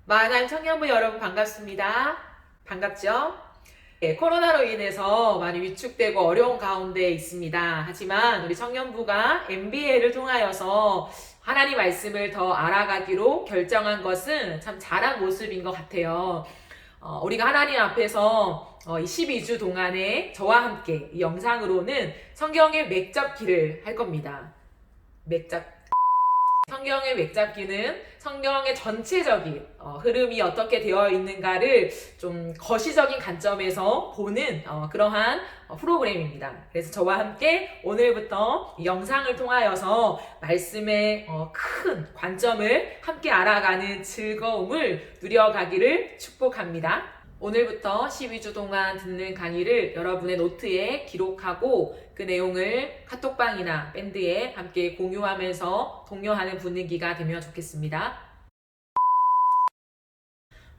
마하나임 청년부 여러분 반갑습니다. 반갑죠? 네, 코로나로 인해서 많이 위축되고 어려운 가운데 있습니다. 하지만 우리 청년부가 MBA를 통하여서 하나님 말씀을 더 알아가기로 결정한 것은 참 잘한 모습인 것 같아요. 우리가 하나님 앞에서 이 12주 동안에 저와 함께 이 영상으로는 성경의 맥잡기를 할 겁니다. 성경의 맥잡기는 성경의 전체적인 흐름이 어떻게 되어 있는가를 좀 거시적인 관점에서 보는 그러한 프로그램입니다. 그래서 저와 함께 오늘부터 이 영상을 통하여서 말씀의 큰 관점을 함께 알아가는 즐거움을 누려가기를 축복합니다. 오늘부터 12주 동안 듣는 강의를 여러분의 노트에 기록하고 그 내용을 카톡방이나 밴드에 함께 공유하면서 독려하는 분위기가 되면 좋겠습니다.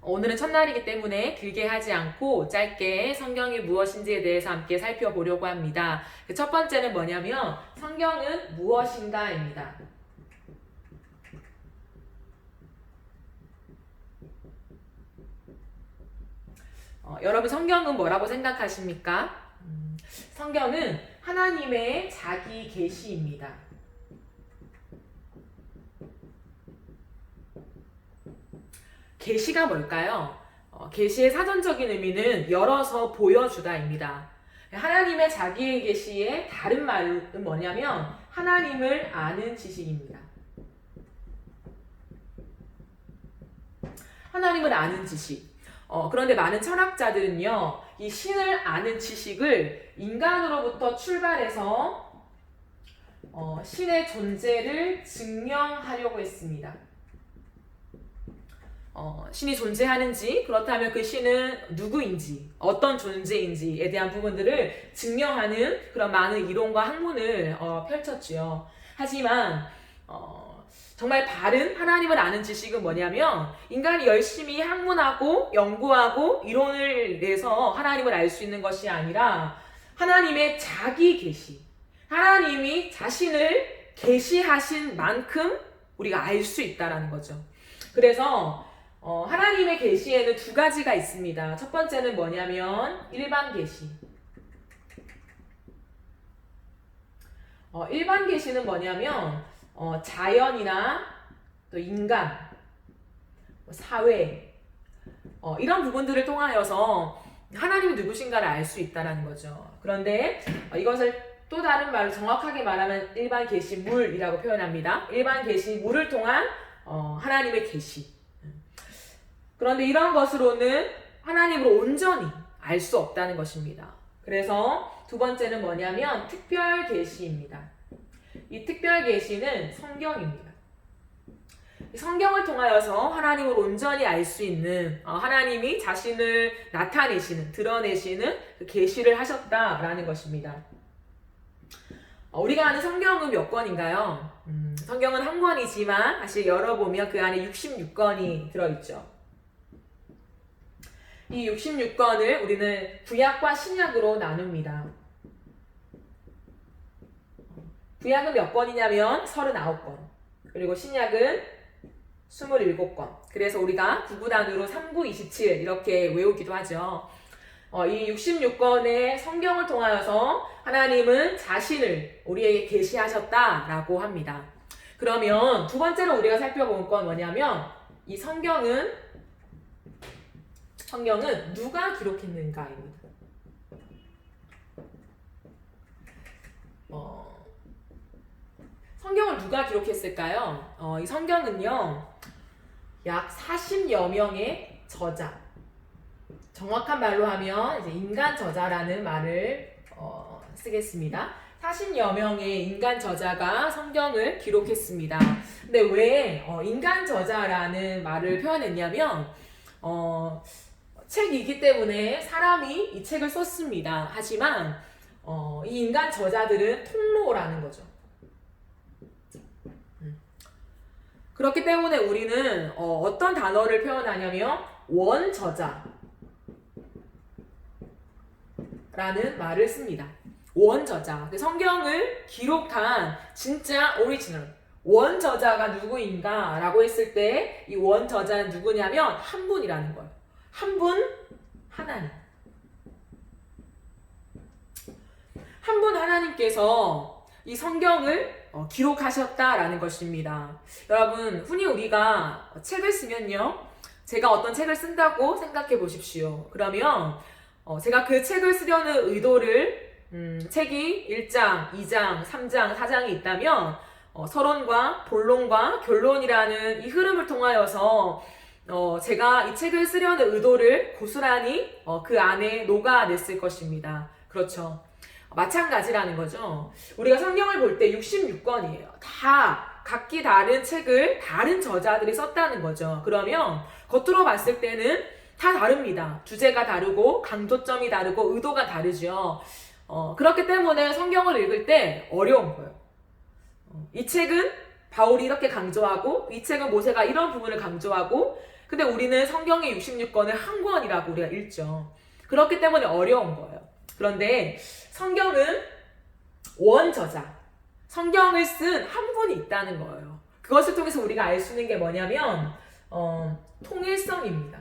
오늘은 첫날이기 때문에 길게 하지 않고 짧게 성경이 무엇인지에 대해서 함께 살펴보려고 합니다. 그 첫 번째는 뭐냐면 성경은 무엇인가입니다. 여러분 성경은 뭐라고 생각하십니까? 성경은 하나님의 자기 계시입니다. 계시가 뭘까요? 계시의 사전적인 의미는 열어서 보여주다입니다. 하나님의 자기 계시의 다른 말은 뭐냐면 하나님을 아는 지식입니다. 하나님을 아는 지식. 그런데 많은 철학자들은요, 이 신을 아는 지식을 인간으로부터 출발해서 신의 존재를 증명하려고 했습니다. 신이 존재하는지, 그렇다면 그 신은 누구인지, 어떤 존재인지에 대한 부분들을 증명하는 그런 많은 이론과 학문을 펼쳤지요. 하지만 정말 바른 하나님을 아는 지식은 뭐냐면 인간이 열심히 학문하고 연구하고 이론을 내서 하나님을 알 수 있는 것이 아니라 하나님의 자기 계시, 하나님이 자신을 계시하신 만큼 우리가 알 수 있다라는 거죠. 그래서 하나님의 계시에는 두 가지가 있습니다. 첫 번째는 뭐냐면 일반 계시. 일반 계시는 뭐냐면 자연이나 또 인간, 사회 이런 부분들을 통하여서 하나님이 누구신가를 알 수 있다는 거죠. 그런데 이것을 또 다른 말로 정확하게 말하면 일반 계시물이라고 표현합니다. 일반 계시물을 통한 하나님의 계시. 그런데 이런 것으로는 하나님으로 온전히 알 수 없다는 것입니다. 그래서 두 번째는 뭐냐면 특별 계시입니다. 이 특별 계시는 성경입니다. 성경을 통하여서 하나님을 온전히 알 수 있는 하나님이 자신을 나타내시는, 드러내시는 그 계시를 하셨다라는 것입니다. 우리가 아는 성경은 몇 권인가요? 성경은 한 권이지만 사실 열어보면 그 안에 66권이 들어있죠. 이 66권을 우리는 구약과 신약으로 나눕니다. 구약은 몇 권이냐면 39권. 그리고 신약은 27권. 그래서 우리가 구구단으로 3927 이렇게 외우기도 하죠. 이 66권의 성경을 통하여서 하나님은 자신을 우리에게 계시하셨다라고 합니다. 그러면 두 번째로 우리가 살펴볼 건 뭐냐면 이 성경은 누가 기록했는가입니다. 성경을 누가 기록했을까요? 이 성경은요, 약 40여 명의 저자, 정확한 말로 하면 이제 인간 저자라는 말을 쓰겠습니다. 40여 명의 인간 저자가 성경을 기록했습니다. 근데 왜 인간 저자라는 말을 표현했냐면 책이기 때문에 사람이 이 책을 썼습니다. 하지만 이 인간 저자들은 통로라는 거죠. 그렇기 때문에 우리는 어떤 단어를 표현하냐면 원저자라는 말을 씁니다. 원저자. 성경을 기록한 진짜 오리지널, 원저자가 누구인가 라고 했을 때 이 원저자는 누구냐면 한 분이라는 거예요. 한 분, 하나님. 한 분 하나님께서 이 성경을 기록하셨다라는 것입니다. 여러분, 흔히 우리가 책을 쓰면요, 제가 어떤 책을 쓴다고 생각해 보십시오. 그러면 제가 그 책을 쓰려는 의도를 책이 1장, 2장, 3장, 4장이 있다면 서론과 본론과 결론이라는 이 흐름을 통하여서 제가 이 책을 쓰려는 의도를 고스란히 그 안에 녹아냈을 것입니다. 그렇죠. 마찬가지라는 거죠. 우리가 성경을 볼 때 66권이에요. 다 각기 다른 책을 다른 저자들이 썼다는 거죠. 그러면 겉으로 봤을 때는 다 다릅니다. 주제가 다르고 강조점이 다르고 의도가 다르죠. 그렇기 때문에 성경을 읽을 때 어려운 거예요. 이 책은 바울이 이렇게 강조하고 이 책은 모세가 이런 부분을 강조하고 근데 우리는 성경의 66권을 한 권이라고 우리가 읽죠. 그렇기 때문에 어려운 거예요. 그런데 성경은 원저자, 성경을 쓴 한 분이 있다는 거예요. 그것을 통해서 우리가 알 수 있는 게 뭐냐면 통일성입니다.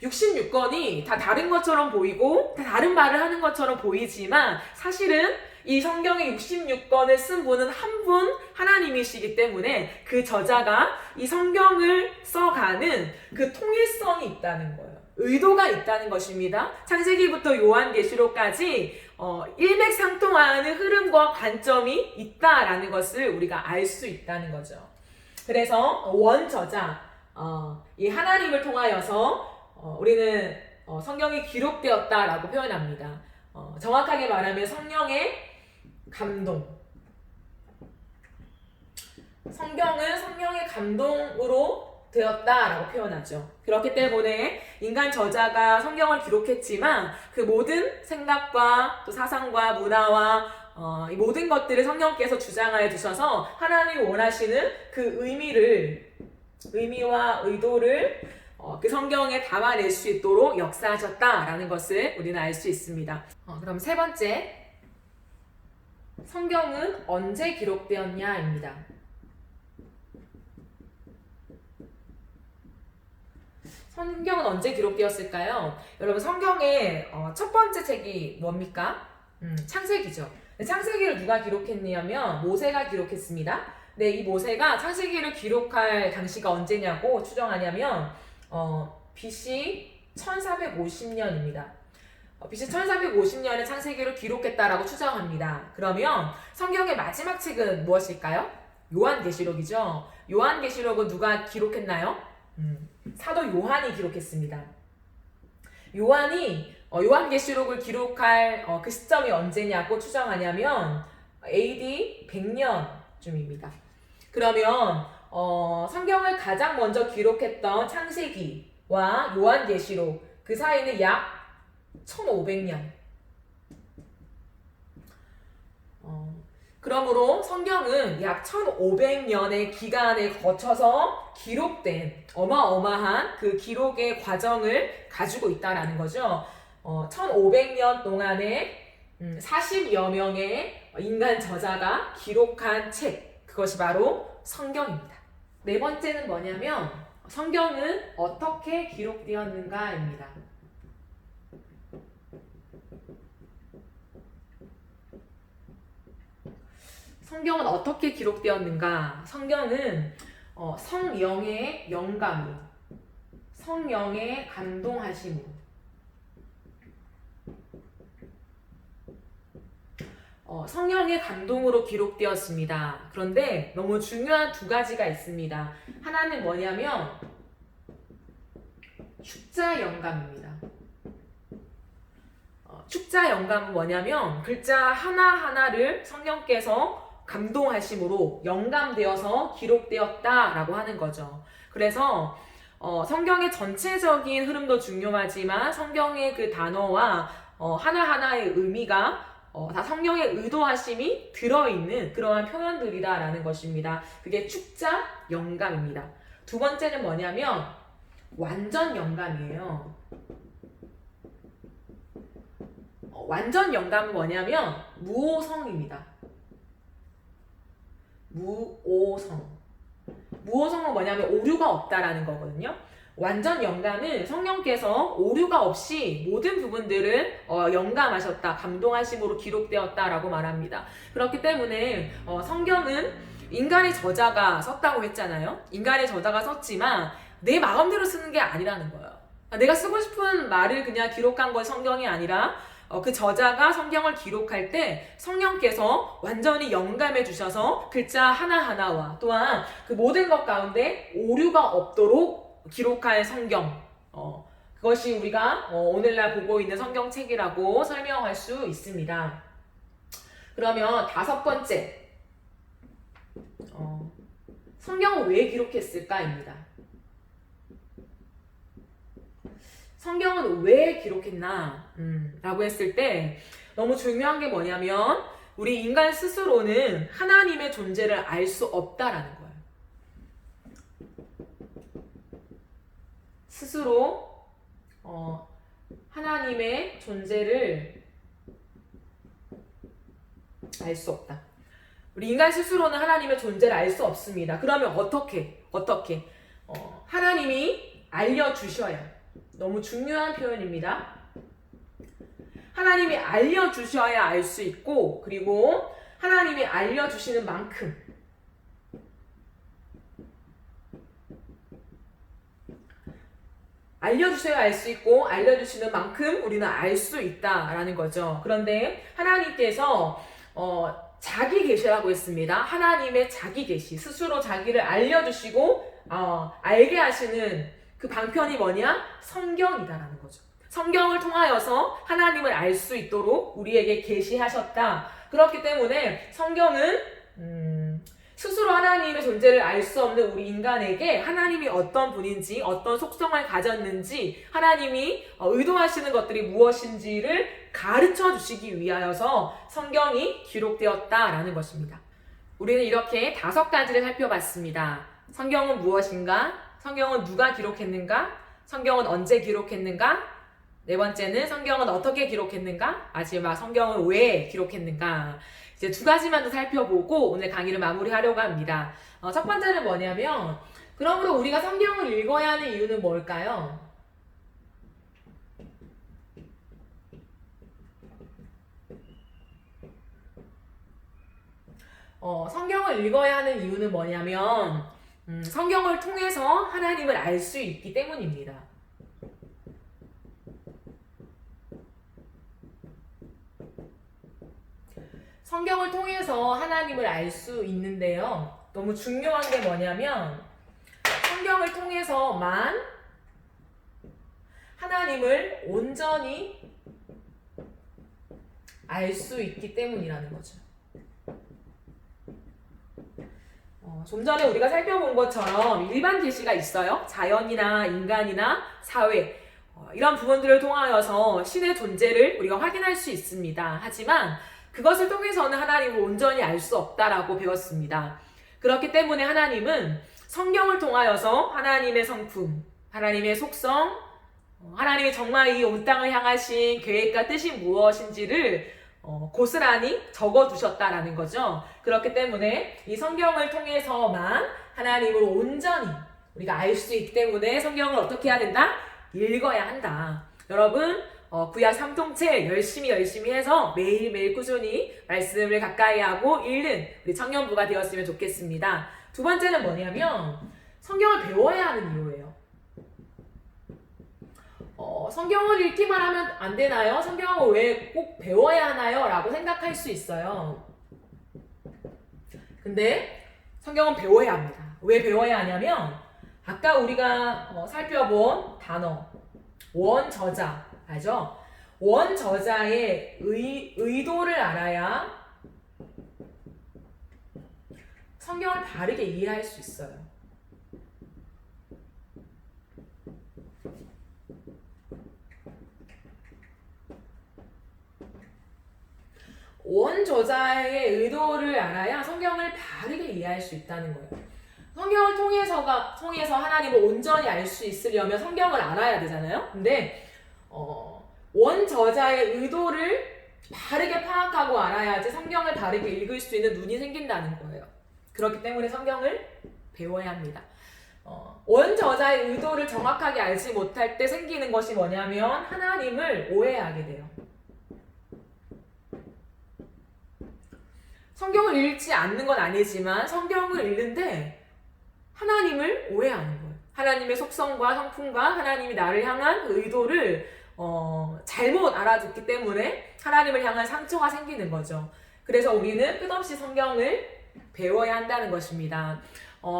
66권이 다 다른 것처럼 보이고 다 다른 말을 하는 것처럼 보이지만 사실은 이 성경의 66권을 쓴 분은 한 분 하나님이시기 때문에 그 저자가 이 성경을 써가는 그 통일성이 있다는 거예요. 의도가 있다는 것입니다. 창세기부터 요한계시록까지 일맥상통하는 흐름과 관점이 있다라는 것을 우리가 알 수 있다는 거죠. 그래서 원저자, 이 하나님을 통하여서 우리는 성경이 기록되었다라고 표현합니다. 정확하게 말하면 성령의 감동. 성경은 성령의 감동으로 되었다라고 표현하죠. 그렇기 때문에 인간 저자가 성경을 기록했지만 그 모든 생각과 또 사상과 문화와 이 모든 것들을 성령께서 주장하여 주셔서 하나님이 원하시는 그 의미와 의도를 그 성경에 담아낼 수 있도록 역사하셨다라는 것을 우리는 알 수 있습니다. 그럼 세 번째, 성경은 언제 기록되었냐입니다. 성경은 언제 기록되었을까요? 여러분, 성경의 첫 번째 책이 뭡니까? 창세기죠. 창세기를 누가 기록했냐면 모세가 기록했습니다. 네, 이 모세가 창세기를 기록할 당시가 언제냐고 추정하냐면 BC 1450년입니다. BC 1450년에 창세기를 기록했다라고 추정합니다. 그러면 성경의 마지막 책은 무엇일까요? 요한계시록이죠. 요한계시록은 누가 기록했나요? 사도 요한이 기록했습니다. 요한이 요한계시록을 기록할 그 시점이 언제냐고 추정하냐면 AD 100년쯤입니다. 그러면 성경을 가장 먼저 기록했던 창세기와 요한계시록 그 사이는 약 1500년. 그러므로 성경은 약 1500년의 기간에 거쳐서 기록된 어마어마한 그 기록의 과정을 가지고 있다는 거죠. 1500년 동안에 40여 명의 인간 저자가 기록한 책, 그것이 바로 성경입니다. 네 번째는 뭐냐면 성경은 어떻게 기록되었는가입니다. 성경은 어떻게 기록되었는가? 성경은 성령의 영감으로, 성령의 감동하심으로, 성령의 감동으로 기록되었습니다. 그런데 너무 중요한 두 가지가 있습니다. 하나는 뭐냐면 축자 영감입니다. 축자 영감은 뭐냐면 글자 하나하나를 성령께서 감동하심으로 영감되어서 기록되었다라고 하는 거죠. 그래서 성경의 전체적인 흐름도 중요하지만 성경의 그 단어와 하나하나의 의미가 다 성령의 의도하심이 들어있는 그러한 표현들이다라는 것입니다. 그게 축자 영감입니다. 두 번째는 뭐냐면 완전 영감이에요. 완전 영감은 뭐냐면 무오성입니다. 무오성. 무오성은 뭐냐면 오류가 없다라는 거거든요. 완전 영감은 성령께서 오류가 없이 모든 부분들을 영감하셨다, 감동하심으로 기록되었다라고 말합니다. 그렇기 때문에 성경은 인간의 저자가 썼다고 했잖아요. 인간의 저자가 썼지만 내 마음대로 쓰는 게 아니라는 거예요. 내가 쓰고 싶은 말을 그냥 기록한 건 성경이 아니라 그 저자가 성경을 기록할 때 성령께서 완전히 영감해 주셔서 글자 하나하나와 또한 그 모든 것 가운데 오류가 없도록 기록할 성경, 그것이 우리가 오늘날 보고 있는 성경책이라고 설명할 수 있습니다. 그러면 다섯 번째, 성경을 왜 기록했을까입니다. 성경은 왜 기록했나? 라고 했을 때 너무 중요한 게 뭐냐면 우리 인간 스스로는 하나님의 존재를 알 수 없다라는 거예요. 스스로 하나님의 존재를 알 수 없다. 우리 인간 스스로는 하나님의 존재를 알 수 없습니다. 그러면 어떻게? 하나님이 알려주셔야. 너무 중요한 표현입니다. 하나님이 알려주셔야 알 수 있고, 그리고 하나님이 알려주시는 만큼 알려주셔야 알 수 있고 알려주시는 만큼 우리는 알 수 있다라는 거죠. 그런데 하나님께서 자기 계시라고 했습니다. 하나님의 자기 계시, 스스로 자기를 알려주시고 알게 하시는 그 방편이 뭐냐? 성경이다라는 거죠. 성경을 통하여서 하나님을 알 수 있도록 우리에게 계시하셨다. 그렇기 때문에 성경은 스스로 하나님의 존재를 알 수 없는 우리 인간에게 하나님이 어떤 분인지, 어떤 속성을 가졌는지, 하나님이 의도하시는 것들이 무엇인지를 가르쳐 주시기 위하여서 성경이 기록되었다라는 것입니다. 우리는 이렇게 5가지를 살펴봤습니다. 성경은 무엇인가? 성경은 누가 기록했는가? 성경은 언제 기록했는가? 네 번째는 성경은 어떻게 기록했는가? 마지막 성경은 왜 기록했는가? 이제 2가지만 더 살펴보고 오늘 강의를 마무리하려고 합니다. 첫 번째는 뭐냐면, 그러므로 우리가 성경을 읽어야 하는 이유는 뭘까요? 성경을 읽어야 하는 이유는 뭐냐면, 성경을 통해서 하나님을 알 수 있기 때문입니다. 성경을 통해서 하나님을 알 수 있는데요. 너무 중요한 게 뭐냐면 성경을 통해서만 하나님을 온전히 알 수 있기 때문이라는 거죠. 좀 전에 우리가 살펴본 것처럼 일반 계시가 있어요. 자연이나 인간이나 사회 이런 부분들을 통하여서 신의 존재를 우리가 확인할 수 있습니다. 하지만 그것을 통해서는 하나님을 온전히 알 수 없다라고 배웠습니다. 그렇기 때문에 하나님은 성경을 통하여서 하나님의 성품, 하나님의 속성, 하나님이 정말 이 온 땅을 향하신 계획과 뜻이 무엇인지를 고스란히 적어두셨다라는 거죠. 그렇기 때문에 이 성경을 통해서만 하나님을 온전히 우리가 알 수 있기 때문에 성경을 어떻게 해야 된다? 읽어야 한다. 여러분 구약 삼통체 열심히 해서 매일매일 꾸준히 말씀을 가까이 하고 읽는 우리 청년부가 되었으면 좋겠습니다. 2번째는 뭐냐면 성경을 배워야 하는 이유예요. 성경을 읽기만 하면 안 되나요? 성경을 왜 꼭 배워야 하나요? 라고 생각할 수 있어요. 근데 성경은 배워야 합니다. 왜 배워야 하냐면 아까 우리가 살펴본 단어 원저자 알죠? 원저자의 의도를 알아야 성경을 바르게 이해할 수 있어요. 원저자의 의도를 알아야 성경을 바르게 이해할 수 있다는 거예요. 성경을 통해서 하나님을 온전히 알 수 있으려면 성경을 알아야 되잖아요. 근데 원저자의 의도를 바르게 파악하고 알아야지 성경을 바르게 읽을 수 있는 눈이 생긴다는 거예요. 그렇기 때문에 성경을 배워야 합니다. 원저자의 의도를 정확하게 알지 못할 때 생기는 것이 뭐냐면 하나님을 오해하게 돼요. 성경을 읽지 않는 건 아니지만 성경을 읽는데 하나님을 오해하는 거예요. 하나님의 속성과 성품과 하나님이 나를 향한 그 의도를 잘못 알아듣기 때문에 하나님을 향한 상처가 생기는 거죠. 그래서 우리는 끝없이 성경을 배워야 한다는 것입니다.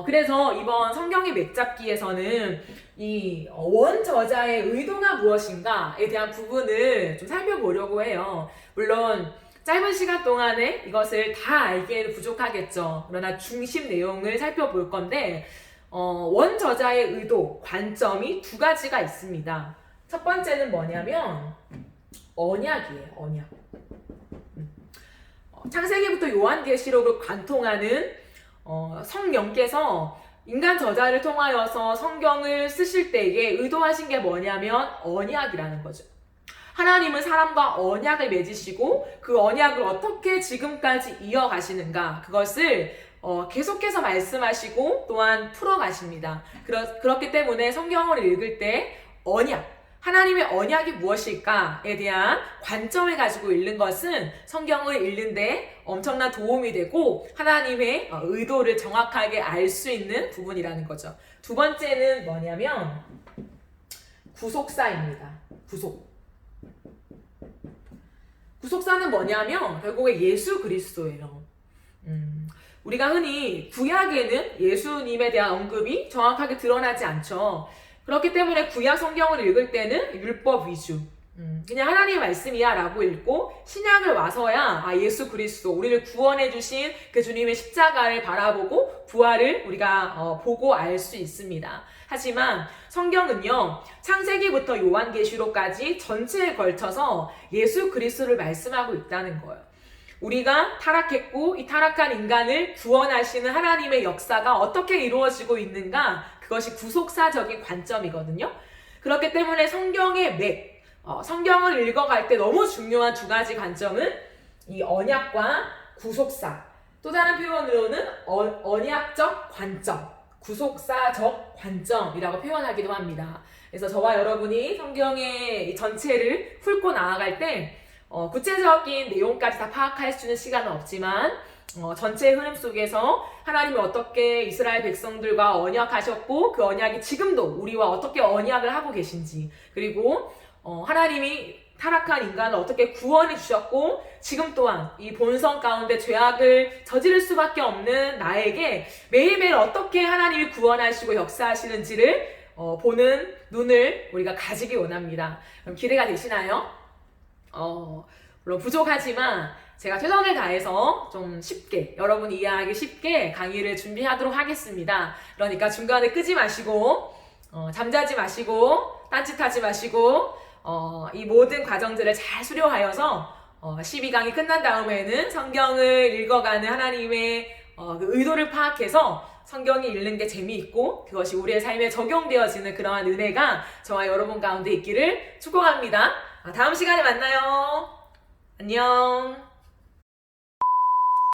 그래서 이번 성경의 맥잡기에서는 이 원저자의 의도가 무엇인가에 대한 부분을 좀 살펴보려고 해요. 물론 짧은 시간 동안에 이것을 다 알기에는 부족하겠죠. 그러나 중심 내용을 살펴볼 건데 원저자의 의도, 관점이 두 가지가 있습니다. 첫 번째는 뭐냐면 언약이에요. 언약. 창세기부터 요한계시록을 관통하는 성령께서 인간 저자를 통하여서 성경을 쓰실 때에 의도하신 게 뭐냐면 언약이라는 거죠. 하나님은 사람과 언약을 맺으시고 그 언약을 어떻게 지금까지 이어가시는가 그것을 계속해서 말씀하시고 또한 풀어가십니다. 그렇기 때문에 성경을 읽을 때 언약, 하나님의 언약이 무엇일까에 대한 관점을 가지고 읽는 것은 성경을 읽는데 엄청난 도움이 되고 하나님의 의도를 정확하게 알 수 있는 부분이라는 거죠. 두 번째는 뭐냐면 구속사입니다. 구속사는 뭐냐면 결국에 예수 그리스도예요. 우리가 흔히 구약에는 예수님에 대한 언급이 정확하게 드러나지 않죠. 그렇기 때문에 구약 성경을 읽을 때는 율법 위주, 그냥 하나님의 말씀이야 라고 읽고 신약을 와서야 예수 그리스도, 우리를 구원해 주신 그 주님의 십자가를 바라보고 부활을 우리가 보고 알 수 있습니다. 하지만 성경은요, 창세기부터 요한계시록까지 전체에 걸쳐서 예수 그리스도를 말씀하고 있다는 거예요. 우리가 타락했고 이 타락한 인간을 구원하시는 하나님의 역사가 어떻게 이루어지고 있는가, 그것이 구속사적인 관점이거든요. 그렇기 때문에 성경의 성경을 읽어갈 때 너무 중요한 두 가지 관점은 이 언약과 구속사, 또 다른 표현으로는 언약적 관점, 구속사적 관점이라고 표현하기도 합니다. 그래서 저와 여러분이 성경의 전체를 훑고 나아갈 때 구체적인 내용까지 다 파악할 수 있는 시간은 없지만 전체의 흐름 속에서 하나님이 어떻게 이스라엘 백성들과 언약하셨고 그 언약이 지금도 우리와 어떻게 언약을 하고 계신지, 그리고 하나님이 타락한 인간을 어떻게 구원해 주셨고 지금 또한 이 본성 가운데 죄악을 저지를 수밖에 없는 나에게 매일매일 어떻게 하나님이 구원하시고 역사하시는지를 보는 눈을 우리가 가지기 원합니다. 그럼 기대가 되시나요? 물론 부족하지만 제가 최선을 다해서 좀 쉽게, 여러분이 이해하기 쉽게 강의를 준비하도록 하겠습니다. 그러니까 중간에 끄지 마시고 잠자지 마시고 딴짓하지 마시고 이 모든 과정들을 잘 수료하여서 12강이 끝난 다음에는 성경을 읽어가는 하나님의 그 의도를 파악해서 성경이 읽는 게 재미있고 그것이 우리의 삶에 적용되어지는 그러한 은혜가 저와 여러분 가운데 있기를 축복합니다. 다음 시간에 만나요. 안녕.